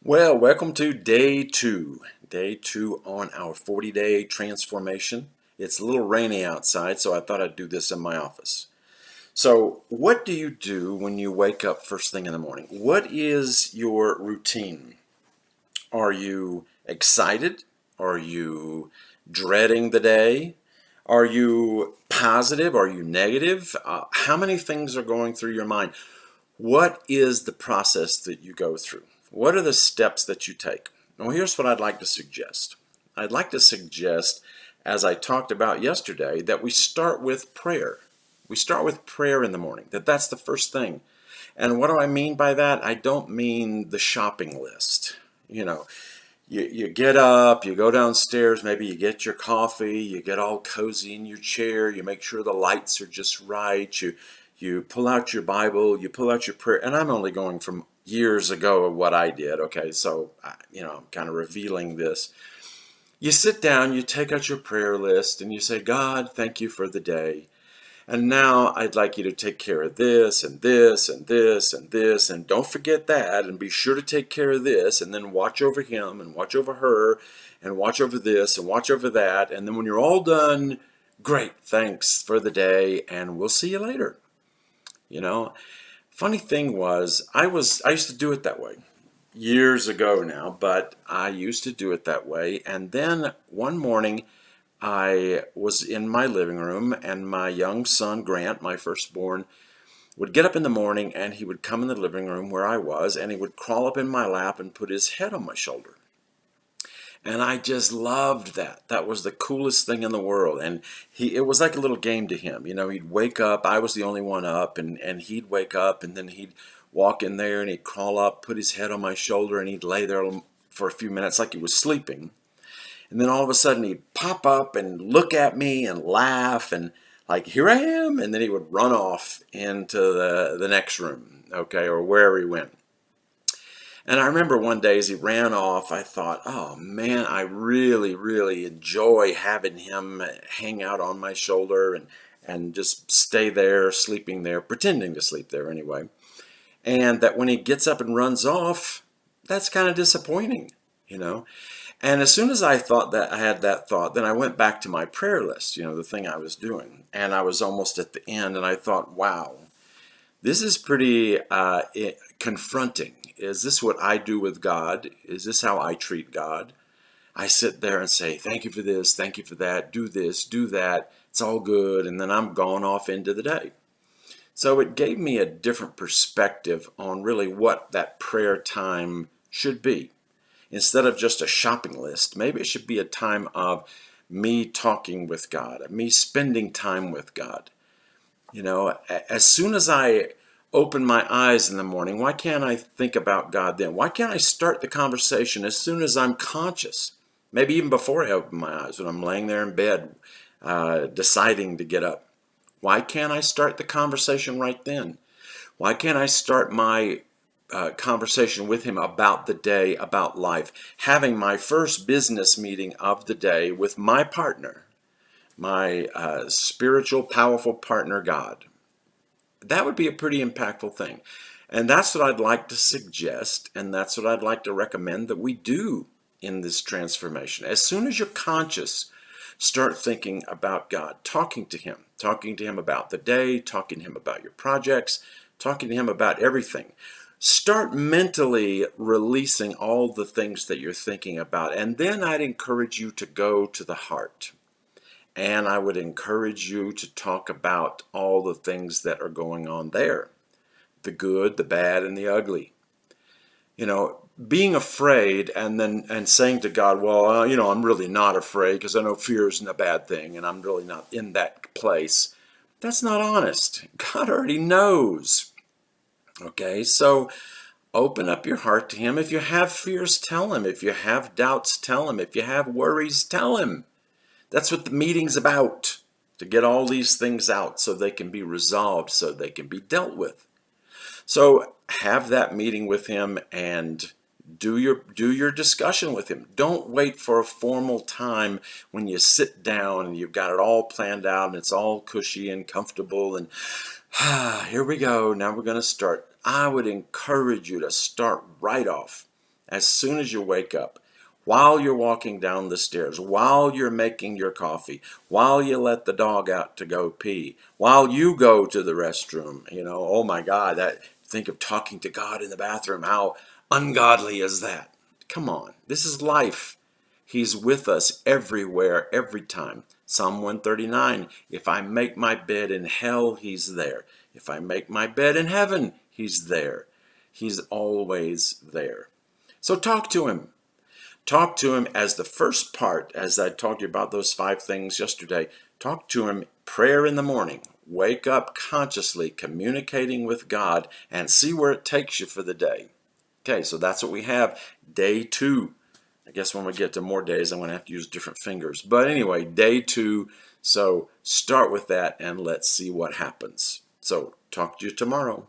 Well, welcome to day two. Day two on our 40-day transformation. It's a little rainy outside, so I thought I'd do this in my office. So, what do you do when you wake up first thing in the morning? What is your routine? Are you excited? Are you dreading the day? Are you positive? Are you negative? How many things are going through your mind? What is the process that you go through? What are the steps that you take? Well, here's what I'd like to suggest. I'd like to suggest, as I talked about yesterday, that we start with prayer. We start with prayer in the morning, that's the first thing. And what do I mean by that? I don't mean the shopping list. You get up, you go downstairs, maybe you get your coffee, you get all cozy in your chair, you make sure the lights are just right, you pull out your Bible, you pull out your prayer, and I'm only going from years ago of what I did, okay, so, I'm kind of revealing this. You sit down, you take out your prayer list, and you say, God, thank you for the day. And now I'd like you to take care of this and this and this and this, and don't forget that, and be sure to take care of this, and then watch over him and watch over her and watch over this and watch over that. And then when you're all done, great, thanks for the day, and we'll see you later. Funny thing was, I used to do it that way years ago now, but I used to do it that way. And then one morning I was in my living room, and my young son, Grant, my firstborn, would get up in the morning, and he would come in the living room where I was, and he would crawl up in my lap and put his head on my shoulder. And I just loved that. That was the coolest thing in the world. And it was like a little game to him. He'd wake up. I was the only one up, and he'd wake up, and then he'd walk in there, and he'd crawl up, put his head on my shoulder, and he'd lay there for a few minutes like he was sleeping. And then all of a sudden he'd pop up and look at me and laugh and like, here I am. And then he would run off into the next room, okay, or wherever he went. And I remember one day as he ran off, I thought, oh man, I really, really enjoy having him hang out on my shoulder and just stay there, sleeping there, pretending to sleep there anyway. And that when he gets up and runs off, that's kind of disappointing, you know. And as soon as I thought that I had that thought, then I went back to my prayer list, the thing I was doing. And I was almost at the end, and I thought, wow, this is pretty confronting. Is this what I do with God? Is this how I treat God? I sit there and say, thank you for this, thank you for that, do this, do that, it's all good, and then I'm gone off into the day. So it gave me a different perspective on really what that prayer time should be. Instead of just a shopping list, maybe it should be a time of me talking with God, me spending time with God. As soon as I open my eyes in the morning, why can't I think about God then? Why can't I start the conversation as soon as I'm conscious? Maybe even before I open my eyes, when I'm laying there in bed, deciding to get up. Why can't I start the conversation right then? Why can't I start my conversation with him about the day, about life, having my first business meeting of the day with my partner, my spiritual, powerful partner, God? That would be a pretty impactful thing. And that's what I'd like to suggest, and that's what I'd like to recommend that we do in this transformation. As soon as you're conscious, start thinking about God, talking to him about the day, talking to him about your projects, talking to him about everything. Start mentally releasing all the things that you're thinking about, and then I'd encourage you to go to the heart. And I would encourage you to talk about all the things that are going on there, the good, the bad, and the ugly. Being afraid and saying to God, well, I'm really not afraid because I know fear isn't a bad thing and I'm really not in that place. That's not honest. God already knows. Okay, so open up your heart to him. If you have fears, tell him. If you have doubts, tell him. If you have worries, tell him. That's what the meeting's about, to get all these things out so they can be resolved, so they can be dealt with. So have that meeting with him and do your discussion with him. Don't wait for a formal time when you sit down and you've got it all planned out and it's all cushy and comfortable and here we go, now we're going to start. I would encourage you to start right off as soon as you wake up, while you're walking down the stairs, while you're making your coffee, while you let the dog out to go pee, while you go to the restroom. Oh my God, think of talking to God in the bathroom. How ungodly is that? Come on, this is life. He's with us everywhere, every time. Psalm 139, if I make my bed in hell, he's there. If I make my bed in heaven, he's there. He's always there. So talk to him. Talk to him as the first part, as I talked to you about those 5 things yesterday. Talk to him, prayer in the morning. Wake up consciously, communicating with God, and see where it takes you for the day. Okay, so that's what we have. Day 2. I guess when we get to more days, I'm going to have to use different fingers. But anyway, day 2. So start with that and let's see what happens. So talk to you tomorrow.